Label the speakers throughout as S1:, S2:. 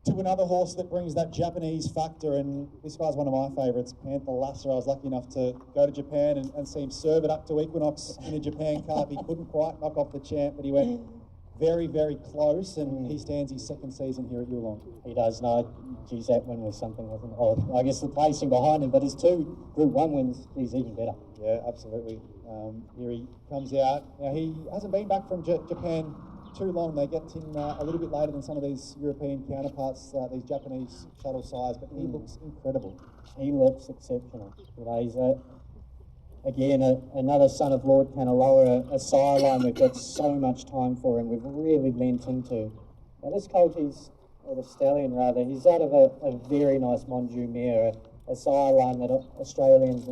S1: to another horse that brings that Japanese factor, and this guy's one of my favourites, Pansara Lassa. I was lucky enough to go to Japan and see him serve it up to Equinox in a Japan Cup. He couldn't quite knock off the champ, but he went very, very close, and he stands his second season here at Yulong.
S2: He does. No, geez, that win was something, wasn't it? Oh, I guess the placing behind him, but his 2 Group 1 wins, he's even better.
S1: Yeah, absolutely. Here he comes out. Now, he hasn't been back from Japan too long. They get him a little bit later than some of these European counterparts, these Japanese shuttle sides, but he looks incredible.
S2: He looks exceptional. You know, he's again another son of Lord Kanaloa, a sire line we've got so much time for and we've really lent into. Now this colt, or the Stallion rather, he's out of a very nice Monju mare, a sire line that Australians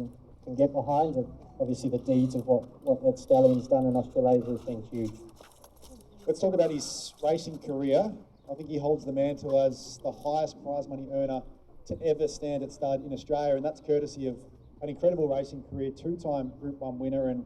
S2: can get behind. And obviously the deeds of what that Stallion's done in Australasia has been huge.
S1: Let's talk about his racing career. I think he holds the mantle as the highest prize money earner to ever stand at stud in Australia, and that's courtesy of an incredible racing career, 2-time Group 1 winner, and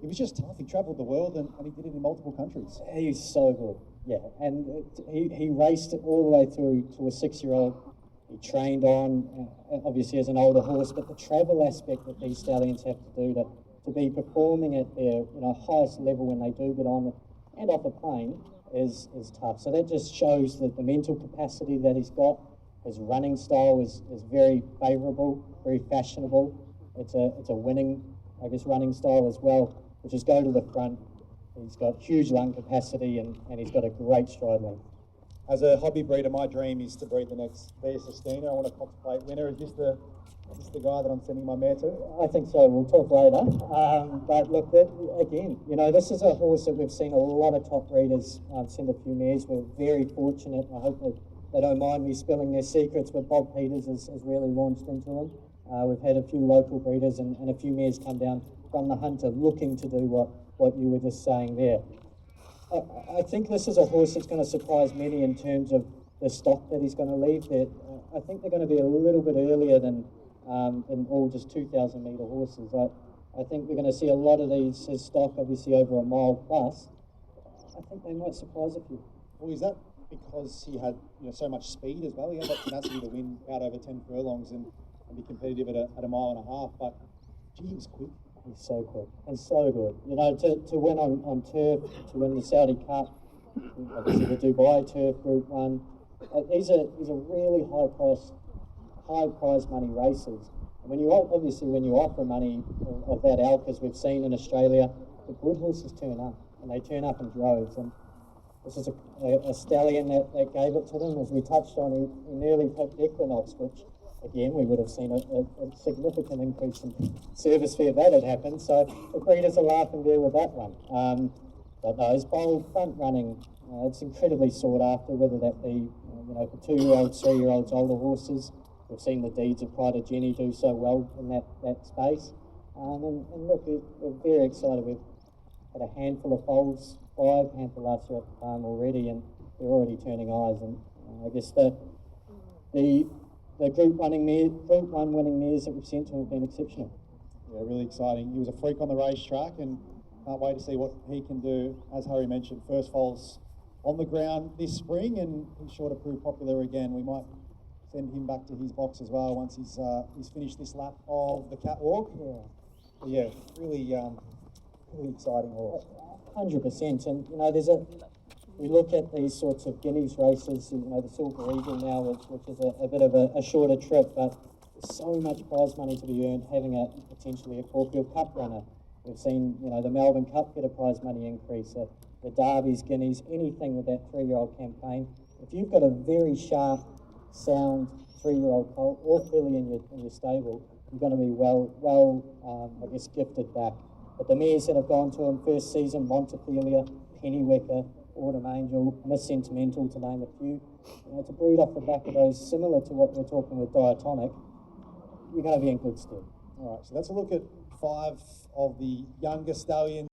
S1: he was just tough. He travelled the world and he did it in multiple countries.
S2: He's so good, yeah. And he raced it all the way through to a 6-year-old. He trained on, obviously as an older horse, but the travel aspect that these stallions have to do to be performing at their highest level when they do get on and off a plane is tough. So that just shows that the mental capacity that he's got. His running style is very favourable, very fashionable. It's a winning, I guess, running style as well, which is go to the front. He's got huge lung capacity and he's got a great stride length.
S1: As a hobby breeder, my dream is to breed the next Via Sistina. I want a Cox Plate winner. Is this the guy that I'm sending my mare to?
S2: I think so. We'll talk later. But look, again, this is a horse that we've seen a lot of top breeders send a few mares. We're very fortunate. I hope they don't mind me spilling their secrets, but Bob Peters has really launched into them. We've had a few local breeders and a few mares come down from the Hunter looking to do what you were just saying there. I think this is a horse that's going to surprise many in terms of the stock that he's going to leave. I think they're going to be a little bit earlier than all just 2,000 metre horses. I think we're going to see a lot of his stock obviously over a mile plus. I think they might surprise a few.
S1: Well, is that because he had so much speed as well? He had that tenacity to win out over 10 furlongs and be competitive at a mile and a half, but gee, he was quick.
S2: He's so quick and so good. To win on turf, to win the Saudi Cup, obviously the Dubai Turf Group 1. These are really high prize money races. And when you offer money of that ilk, as we've seen in Australia, the good horses turn up, and they turn up in droves. And this is a stallion that gave it to them. As we touched on, he nearly picked Equinox, which again, we would have seen a significant increase in service fee if that had happened. So the breeders are laughing there with that one. But no, his bold front running, it's incredibly sought after, whether that be for 2-year-olds, 3-year-olds, older horses. We've seen the deeds of Pride of Jenny do so well in that space. And look, we're very excited. We've had a handful of foals, 5 Panther Lassa at the farm already, and they're already turning eyes. And I guess the Group 1 winning mares that we've sent to him have been exceptional.
S1: Yeah, really exciting. He was a freak on the racetrack, and can't wait to see what he can do. As Harry mentioned, first foals on the ground this spring, and he's sure to prove popular again. We might send him back to his box as well once he's finished this lap of the catwalk.
S2: Yeah,
S1: but yeah, really exciting horse.
S2: 100%. And we look at these sorts of guineas races, the Silver Eagle now, which is a bit of a shorter trip, but there's so much prize money to be earned having potentially a Caulfield Cup runner. We've seen, the Melbourne Cup get a prize money increase, the Derbies, Guineas, anything with that 3-year-old campaign. If you've got a very sharp, sound 3-year-old colt or filly in your stable, you're going to be well, I guess, gifted back. But the mares that have gone to him first season, Montefilia, Pennywicker, Autumn Angel, Miss Sentimental, to name a few. To breed off the back of those, similar to what we're talking with Diatonic, you're going to be in good stead.
S1: All right, so let's look at 5 of the younger stallions.